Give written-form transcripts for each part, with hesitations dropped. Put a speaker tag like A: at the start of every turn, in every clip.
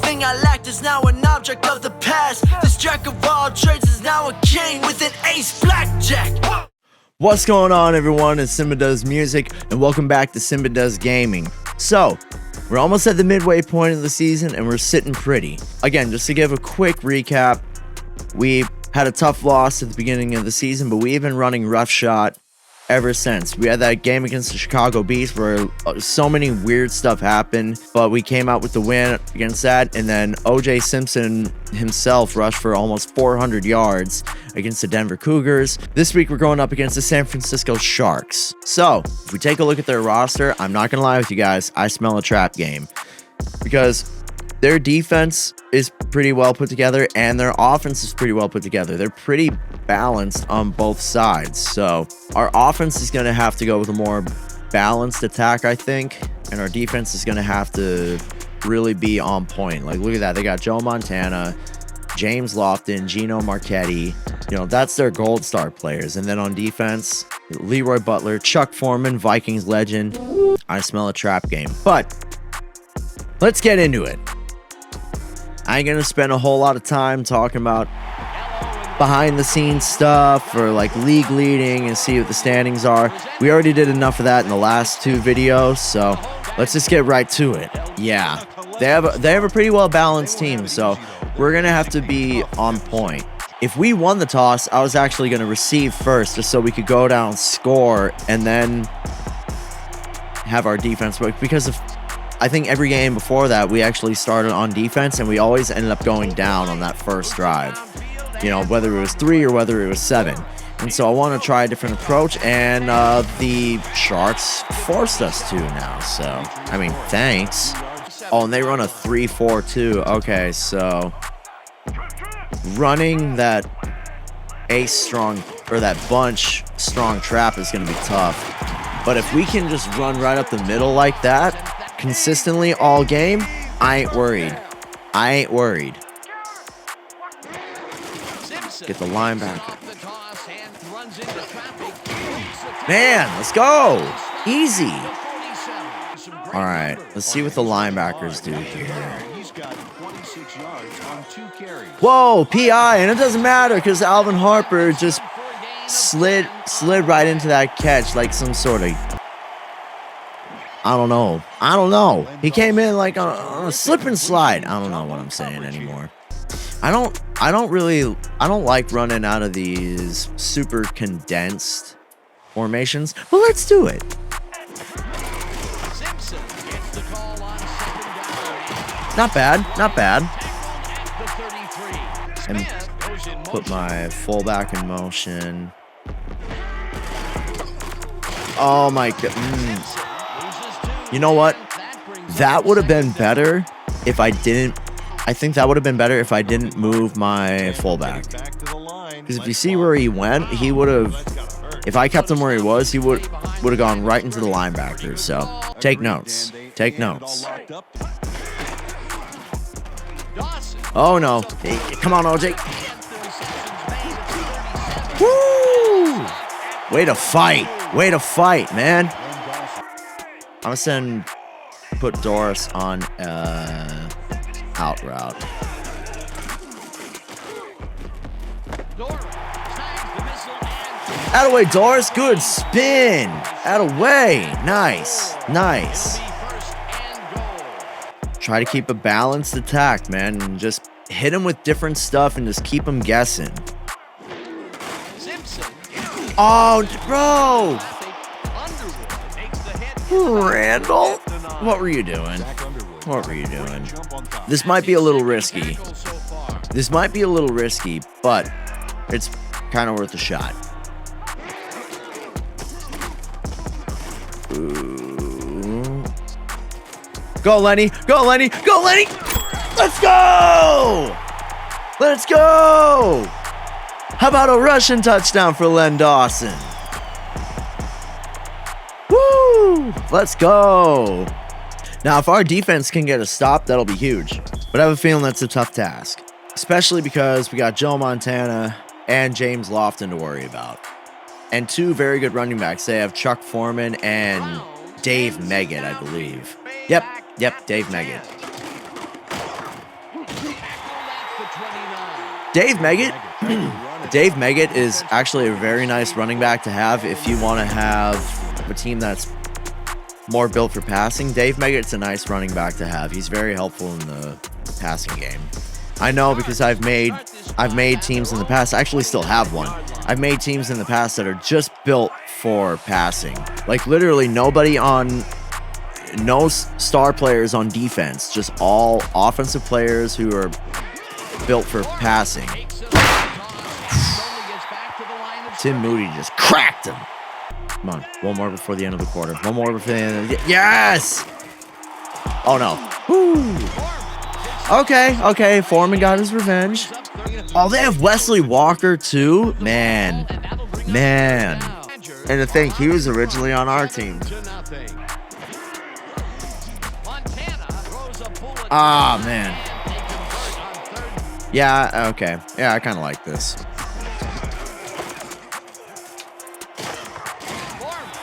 A: Everything I lacked is now an object of the past. This jack of all trades is now a king with an ace blackjack.
B: What's going on, everyone? It's CYMBA Does Music, and welcome back to CYMBA Does Gaming. So, we're almost at the midway point of the season, and we're sitting pretty. Again, just to give a quick recap, we had a tough loss at the beginning of the season, but we've been running roughshod ever since. We had that game against the Chicago Beast where so many weird stuff happened, but we came out with the win against that. And then OJ Simpson himself rushed for almost 400 yards against the Denver Cougars. This week we're going up against the San Francisco Sharks. So if we take a look at their roster, I'm not gonna lie with you guys, I smell a trap game, because their defense is pretty well put together and their offense is pretty well put together. They're pretty balanced on both sides. So our offense is going to have to go with a more balanced attack, I think. And our defense is going to have to really be on point. Like, look at that. They got Joe Montana, James Lofton, Gino Marchetti. You know, that's their gold star players. And then on defense, Leroy Butler, Chuck Foreman, Vikings legend. I smell a trap game. But let's get into it. I ain't gonna spend a whole lot of time talking about behind the scenes stuff or like league leading and see what the standings are. We already did enough of that in the last two videos, so let's just get right to it. Yeah, they have a pretty well balanced team, so we're gonna have to be on point. If we won the toss, I was actually gonna receive first just so we could go down, score, and then have our defense work, because if I think every game before that, we actually started on defense, and we always ended up going down on that first drive. You know, whether it was 3 or whether it was 7. And so I want to try a different approach, and the Sharks forced us to now. So, I mean, thanks. Oh, and they run a 3-4-2. Okay, so running that ace strong, or that bunch strong trap is going to be tough. But if we can just run right up the middle like that consistently all game, I ain't worried. I ain't worried. Get the linebacker. Man, let's go. Easy. All right, let's see what the linebackers do here. Whoa, PI, and it doesn't matter because Alvin Harper just slid right into that catch like some sort of, I don't know. He came in like on a slip and slide. I don't know what I'm saying anymore. I don't like running out of these super condensed formations, but let's do it. Not bad. And put my fullback in motion. Oh my god. You know what? That would have been better if I didn't. I think that would have been better if I didn't move my fullback. Because if you see where he went, he would have. If I kept him where he was, he would have gone right into the linebacker. So take notes. Take notes. Oh no! Hey, come on, OJ. Woo! Way to fight! Way to fight, man. I'm gonna put Doris on out route. Outta Doris, good spin. Outta nice. Try to keep a balanced attack, man, and just hit him with different stuff and just keep him guessing. Oh, bro. Randall? What were you doing? This might be a little risky. But it's kind of worth a shot. Ooh. Go, Lenny! Let's go! How about a Russian touchdown for Len Dawson? Woo! Let's go! Now, if our defense can get a stop, that'll be huge. But I have a feeling that's a tough task, especially because we got Joe Montana and James Lofton to worry about. And two very good running backs. They have Chuck Foreman and Dave Meggett, I believe. Yep, Dave Meggett. Dave Meggett. Dave Meggett is actually a very nice running back to have if you want to have a team that's more built for passing. Dave Meggett's a nice running back to have. He's very helpful in the passing game. I know because I've made teams in the past. I actually still have one. I've made teams in the past that are just built for passing. Like literally no star players on defense, just all offensive players who are built for passing. Tim Moody just cracked him. Come on, one more before the end of the quarter. One more before the end of the... Yes! Oh, no. Woo. Okay. Foreman got his revenge. Oh, they have Wesley Walker, too? Man. And to think, he was originally on our team. Ah, man. Yeah, okay. Yeah, I kind of like this.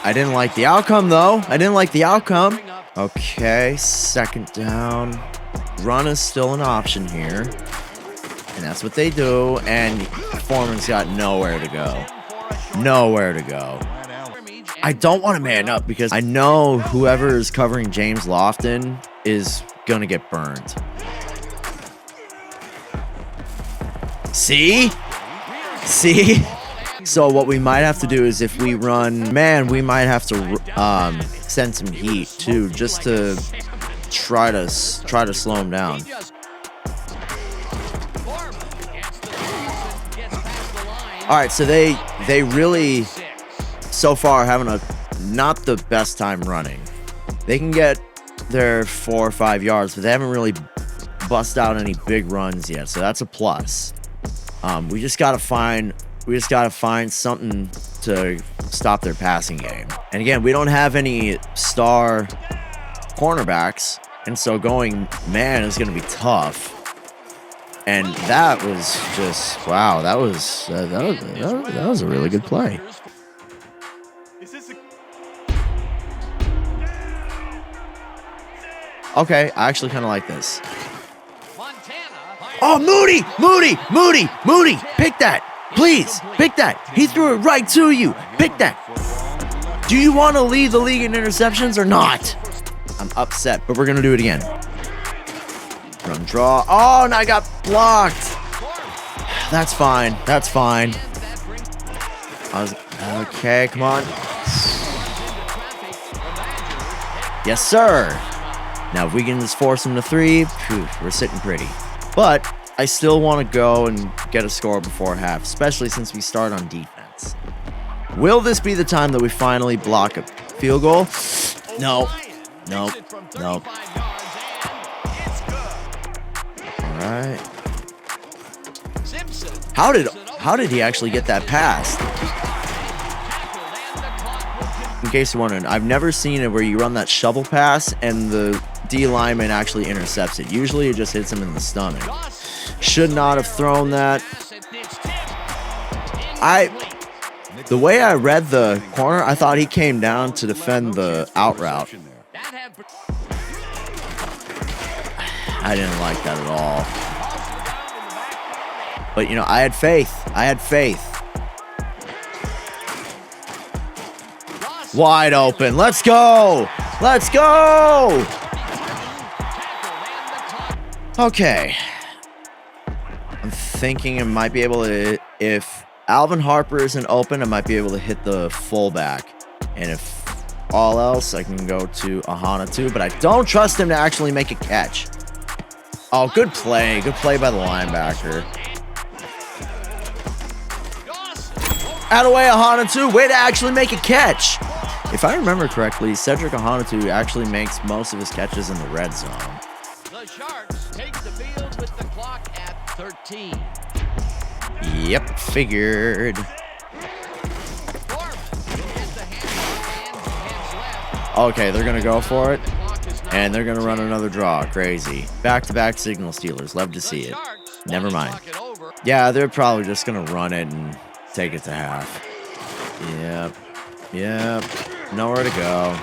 B: I didn't like the outcome, though. Okay, second down. Run is still an option here. And that's what they do. And Foreman's got nowhere to go. I don't want to man up because I know whoever is covering James Lofton is going to get burned. See? So what we might have to do is if we run man, we might have to send some heat too, just to try to slow him down. All right, so they really so far having not the best time running. They can get their 4 or 5 yards, but they haven't really bust out any big runs yet. So that's a plus. We just gotta find something to stop their passing game. And again, we don't have any star cornerbacks, and so going man is going to be tough. And that was just wow. That was a really good play. Okay, I actually kind of like this. Oh, Moody! Pick that! Please, pick that. He threw it right to you. Pick that. Do you want to lead the league in interceptions or not? I'm upset, but we're going to do it again. Run, draw. Oh, and I got blocked. That's fine. Okay, come on. Yes, sir. Now, if we can just force him to 3, we're sitting pretty. But I still want to go and get a score before half, especially since we start on defense. Will this be the time that we finally block a field goal? No. All right. How did he actually get that pass? In case you're wondering, I've never seen it where you run that shovel pass and the D lineman actually intercepts it. Usually it just hits him in the stomach. Should not have thrown that. The way I read the corner, I thought he came down to defend the out route. I didn't like that at all. But, you know, I had faith. Wide open. Let's go. Okay. I'm thinking I might be able to, if Alvin Harper isn't open, I might be able to hit the fullback. And if all else, I can go to Ahana too, but I don't trust him to actually make a catch. Oh, good play by the linebacker. Out of way, Ahana way to actually make a catch. If I remember correctly, Cedric Ahana actually makes most of his catches in the red zone.
A: The Sharks take the field with the clock at 13.
B: Yep, figured. Okay, they're going to go for it. And they're going to run another draw. Crazy. Back-to-back signal stealers. Love to see it. Never mind. Yeah, they're probably just going to run it and take it to half. Yep. Nowhere to go.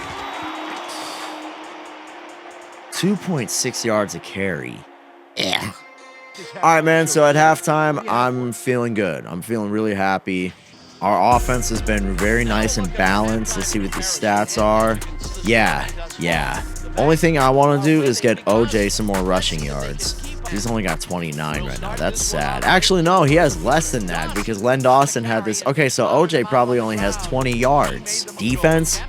B: 2.6 yards a carry. Yeah. All right, man. So at halftime, I'm feeling good. I'm feeling really happy. Our offense has been very nice and balanced. Let's see what the stats are. Yeah. Only thing I want to do is get OJ some more rushing yards. He's only got 29 right now. That's sad. Actually, no, he has less than that because Len Dawson had this. Okay, so OJ probably only has 20 yards. Defense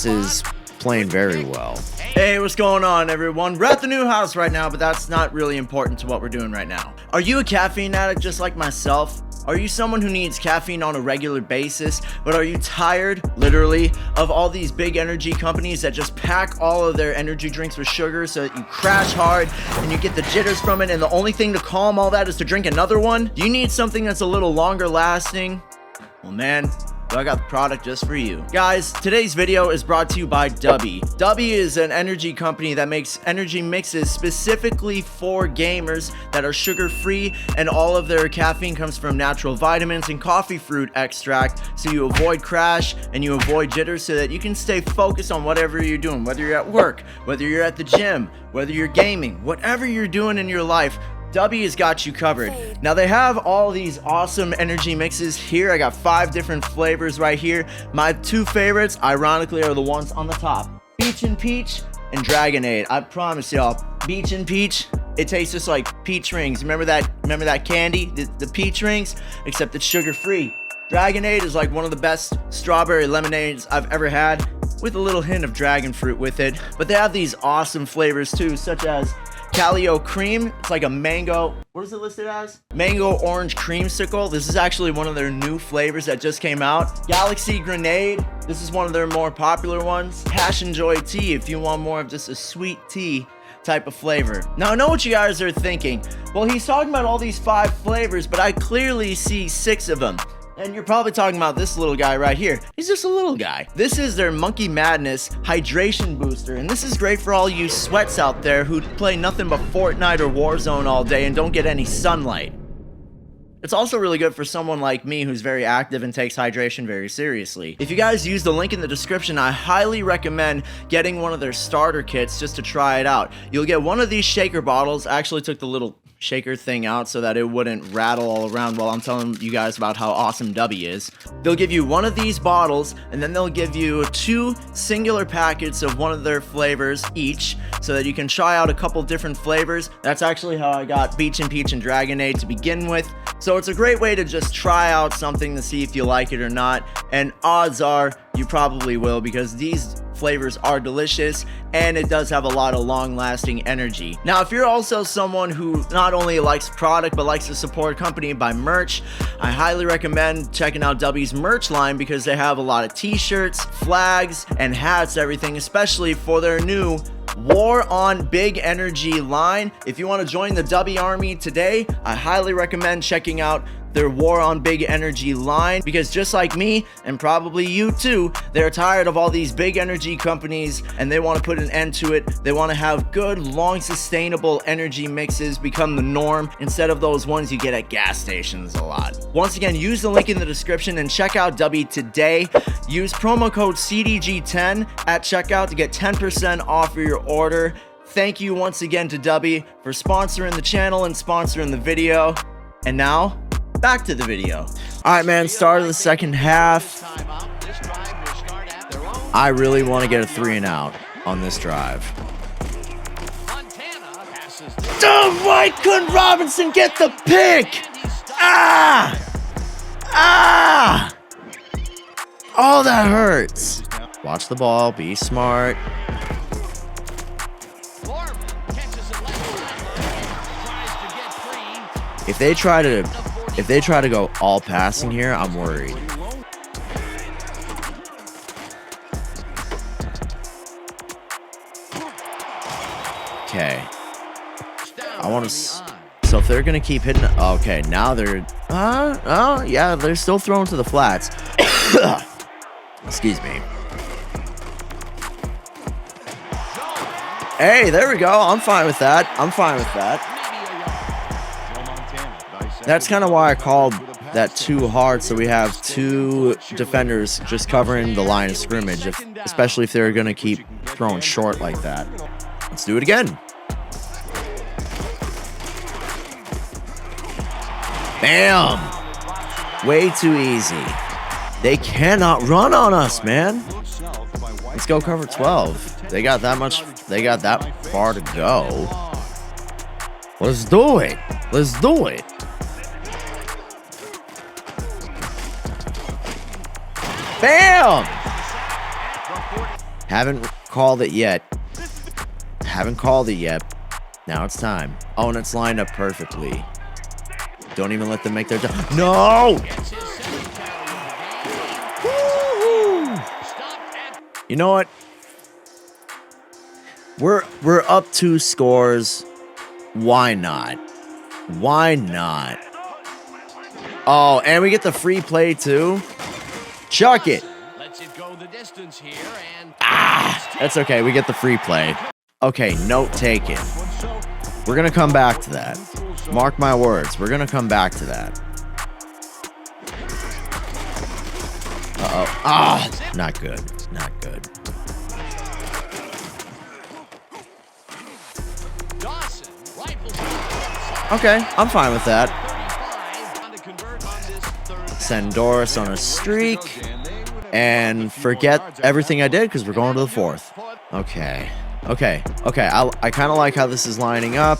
B: is playing very well. Hey, what's going on, everyone? We're at the new house right now, but that's not really important to what we're doing right now. Are you a caffeine addict just like myself? Are you someone who needs caffeine on a regular basis, but are you tired, literally, of all these big energy companies that just pack all of their energy drinks with sugar so that you crash hard and you get the jitters from it, and the only thing to calm all that is to drink another one? Do you need something that's a little longer lasting? Well, man, I got the product just for you. Guys, today's video is brought to you by Dubby. Dubby is an energy company that makes energy mixes specifically for gamers that are sugar-free, and all of their caffeine comes from natural vitamins and coffee fruit extract, so you avoid crash and you avoid jitters so that you can stay focused on whatever you're doing, whether you're at work, whether you're at the gym, whether you're gaming, whatever you're doing in your life. Dubby has got you covered. Now they have all these awesome energy mixes here. I got 5 different flavors right here. My 2 favorites, ironically, are the ones on the top. Peach and Peach and Dragonade. I promise y'all, Peach and Peach, it tastes just like peach rings. Remember that candy, the peach rings? Except it's sugar-free. Dragonade is like one of the best strawberry lemonades I've ever had, with a little hint of dragon fruit with it. But they have these awesome flavors too, such as Calio Cream. It's like a mango, what is it listed as? Mango orange creamsicle. This is actually one of their new flavors that just came out. Galaxy Grenade. This is one of their more popular ones. Passion Joy Tea, if you want more of just a sweet tea type of flavor. Now I know what you guys are thinking. Well, he's talking about all these 5 flavors, but I clearly see 6 of them. And you're probably talking about this little guy right here. He's just a little guy. This is their Monkey Madness Hydration Booster, and this is great for all you sweats out there who play nothing but Fortnite or Warzone all day and don't get any sunlight. It's also really good for someone like me who's very active and takes hydration very seriously. If you guys use the link in the description, I highly recommend getting one of their starter kits just to try it out. You'll get one of these shaker bottles. I actually took the little shaker thing out so that it wouldn't rattle all around while I'm telling you guys about how awesome Dubby is. They'll give you one of these bottles, and then they'll give you 2 singular packets of one of their flavors each, so that you can try out a couple different flavors. That's actually how I got Peach and Dragonade to begin with. So it's a great way to just try out something to see if you like it or not, and odds are you probably will, because these flavors are delicious and it does have a lot of long-lasting energy. Now, if you're also someone who not only likes product but likes to support a company by merch, I highly recommend checking out Dubby's merch line, because they have a lot of t-shirts, flags, and hats, everything, especially for their new War on Big Energy line. If you want to join the Dubby army today, I highly recommend checking out their War on Big Energy line, because just like me, and probably you too, they're tired of all these big energy companies and they want to put an end to it. They want to have good, long, sustainable energy mixes become the norm instead of those ones you get at gas stations a lot. Once again, use the link in the description and check out Dubby today. Use promo code CDG10 at checkout to get 10% off of your order. Thank you once again to Dubby for sponsoring the channel and sponsoring the video. And now, back to the video. All right, man, start of the second half. I really want to get a 3 and out on this drive. Oh, why couldn't Robinson get the pick? Oh, that hurts. Watch the ball, be smart. If they try to go all passing here, I'm worried. Okay. I want to. So if they're gonna keep hitting, okay, now they're. Oh yeah, they're still throwing to the flats. Excuse me. Hey, there we go. I'm fine with that. That's kind of why I called that too hard, so we have 2 defenders just covering the line of scrimmage, especially if they're going to keep throwing short like that. Let's do it again. Bam! Way too easy. They cannot run on us, man. Let's go cover 12. They got that far to go. Let's do it. Let's do it. Bam! Haven't called it yet. Now it's time. Oh, and it's lined up perfectly. Don't even let them make their jump. No! Woo-hoo! You know what? We're up 2 scores. Why not? Why not? Oh, and we get the free play too. Chuck it. Ah, that's okay. We get the free play. Okay, note taken. We're gonna come back to that. Mark my words. We're gonna come back to that. Uh-oh. Ah, not good. Not good. Okay, I'm fine with that. Send Doris on a streak. And forget everything I did because we're going to the 4th. Okay. I kind of like how this is lining up.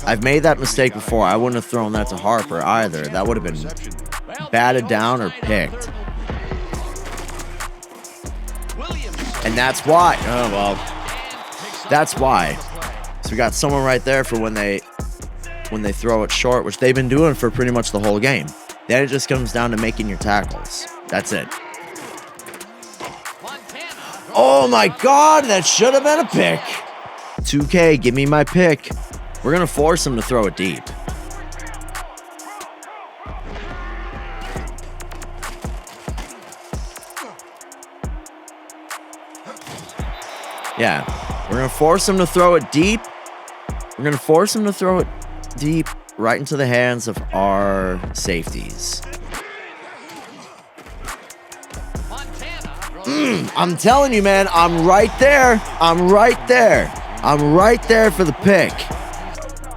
B: I've made that mistake before. I wouldn't have thrown that to Harper either. That would have been batted down or picked. And that's why. Oh, well. That's why. So we got someone right there for when they throw it short, which they've been doing for pretty much the whole game. Then it just comes down to making your tackles. That's it. Oh my God, that should have been a pick. 2K, give me my pick. We're going to force him to throw it deep. Yeah, we're going to force him to throw it deep. We're going to force him to throw it deep right into the hands of our safeties. I'm telling you, man, I'm right there. I'm right there for the pick.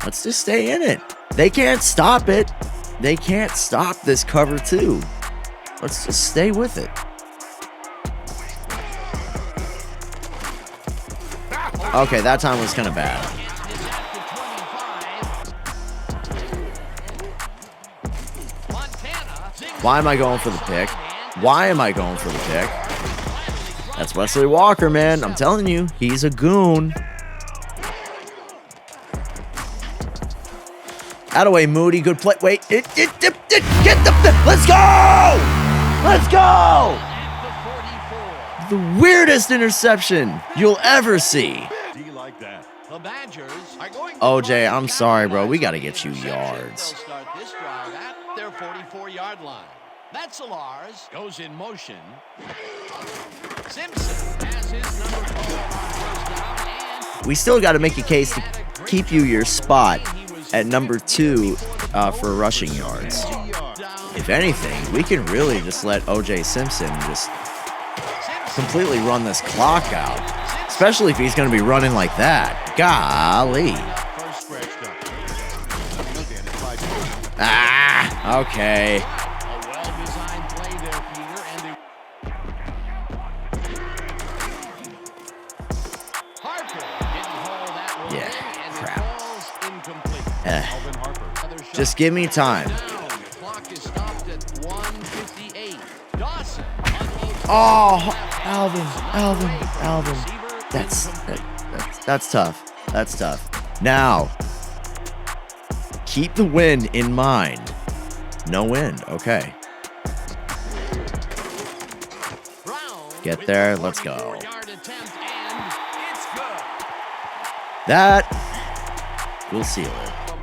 B: Let's just stay in it. They can't stop it. They can't stop this cover 2. Let's just stay with it. Okay, that time was kind of bad. Why am I going for the pick? That's Wesley Walker, man. I'm telling you, he's a goon. Outaway, Moody. Good play. Wait. Get the... Let's go! Let's go! The weirdest interception you'll ever see. OJ, I'm sorry, bro. We got to get you yards.
C: Their 44-yard line. That's Lars. Goes in motion. Simpson has his number 4.
B: We still got to make a case to keep you your spot at number 2 for rushing yards. If anything, we can really just let OJ Simpson just completely run this clock out. Especially if he's going to be running like that. Golly. Ah, okay. Yeah, crap. Just give me time. Oh, Alvin. That's tough. That's tough. Now, keep the win in mind. No wind. Okay. Get there. Let's go. That will seal it.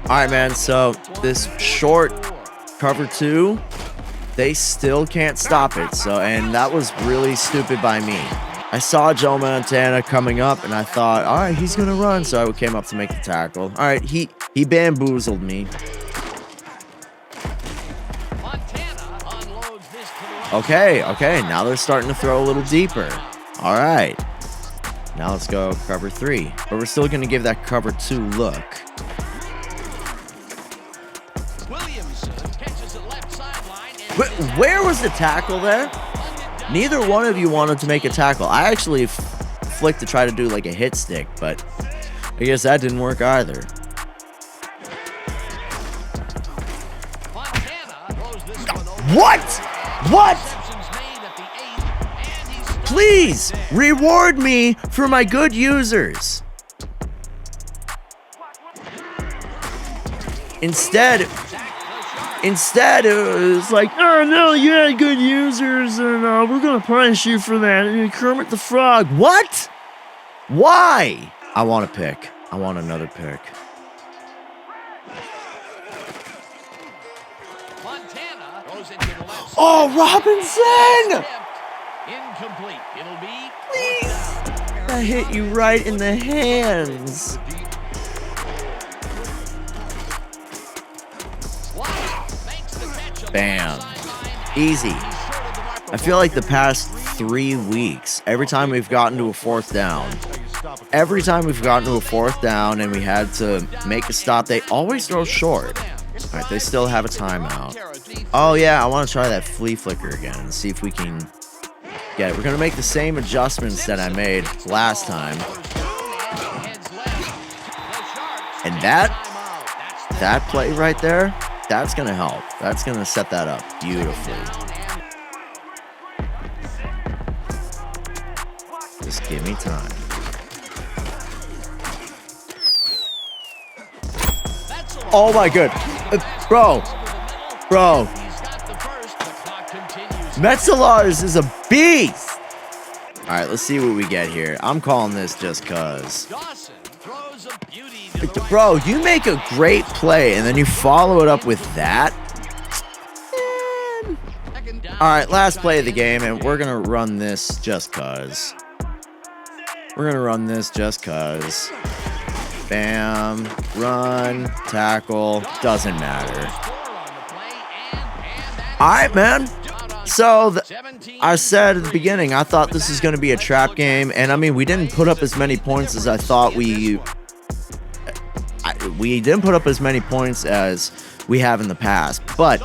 B: All right, man. So this short cover 2, they still can't stop it. And that was really stupid by me. I saw Joe Montana coming up, and I thought, all right, he's gonna run. So I came up to make the tackle. All right, he bamboozled me. Okay. Now they're starting to throw a little deeper. All right. Now let's go cover 3. But we're still going to give that cover 2 look.
C: Williamson catches it left sideline. And
B: Where was the tackle there? Neither one of you wanted to make a tackle. I actually flicked to try to do like a hit stick, but I guess that didn't work either.
C: Montana throws this one over.
B: What? What?
C: Receptions made at the 8, and he's still
B: Please
C: there.
B: reward me for my good users. Instead, it was like, oh no, you had good users, and we're gonna punish you for that. And Kermit the Frog. What? Why? I want a pick. I want another pick.
C: Montana goes into the left.
B: Oh, Robinson!
C: Incomplete. It'll be
B: Please. That hit you right in the hands.
C: Wow. Makes the catch on
B: Bam.
C: the sideline.
B: Easy.
C: He's short of the mark.
B: I feel like the past 3 weeks, every time we've gotten to a 4th down, and we had to make a stop, they always throw short. All right, they still have a timeout. Oh yeah, I want to try that flea flicker again and see if we can get it. We're gonna make the same adjustments that I made last time, and that play right there, that's gonna help. That's gonna set that up beautifully. Just give me time. Oh my good. Bro. Metzelars is a beast. All right, let's see what we get here. I'm calling this just cuz. Bro, you make a great play and then you follow it up with that. All right, last play of the game, and we're going to run this just cuz. Bam, run, tackle, doesn't matter. All right, man. So I said at the beginning, I thought this was going to be a trap game, and I mean, we didn't put up as many points as I thought we didn't put up as many points as we have in the past, but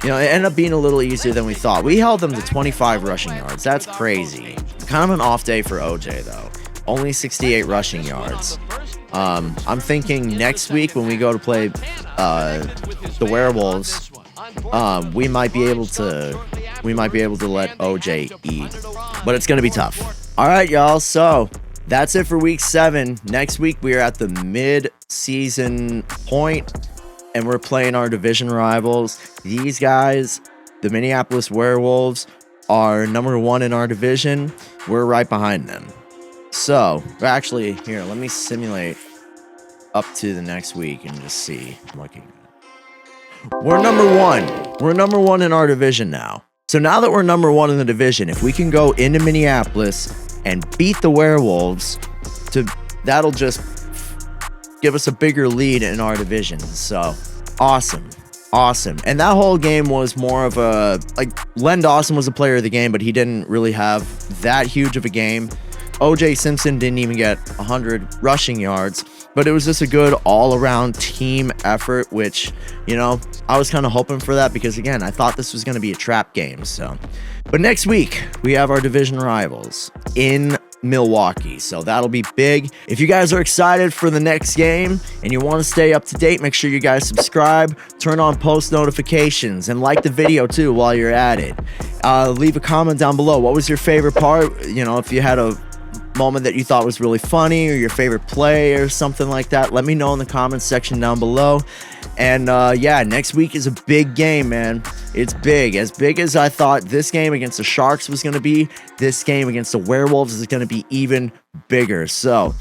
B: you know, it ended up being a little easier than we thought. We held them to 25 rushing yards. That's crazy. Kind of an off day for OJ though. Only 68 rushing yards. I'm thinking next week when we go to play the Werewolves, we might be able to let OJ eat, but it's gonna be tough. All right, y'all. So that's it for week 7. Next week we are at the mid-season point, and we're playing our division rivals. These guys, the Minneapolis Werewolves, are number 1 in our division. We're right behind them. So, actually, here, let me simulate up to the next week and just see. I'm looking. We're number 1. We're number 1 in our division now. So now that we're number 1 in the division, if we can go into Minneapolis and beat the Werewolves, that'll just give us a bigger lead in our division. So, awesome. And that whole game was more of a, like, Len Dawson was a player of the game, but he didn't really have that huge of a game. OJ Simpson didn't even get 100 rushing yards, but it was just a good all-around team effort, which, you know, I was kind of hoping for that because, again, I thought this was going to be a trap game. So, but next week we have our division rivals in Milwaukee, so that'll be big. If you guys are excited for the next game and you want to stay up to date, make sure you guys subscribe, turn on post notifications, and like the video too while you're at it. Leave a comment down below. What was your favorite part? You know, if you had a moment that you thought was really funny, or your favorite play or something like that, let me know in the comments section down below. And yeah, next week is a big game, man. It's big. As big as I thought this game against the Sharks was going to be, this game against the Werewolves is going to be even bigger. So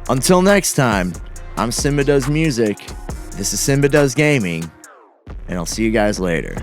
B: until next time, I'm CYMBA Does Music, this is CYMBA Does Gaming, and I'll see you guys later.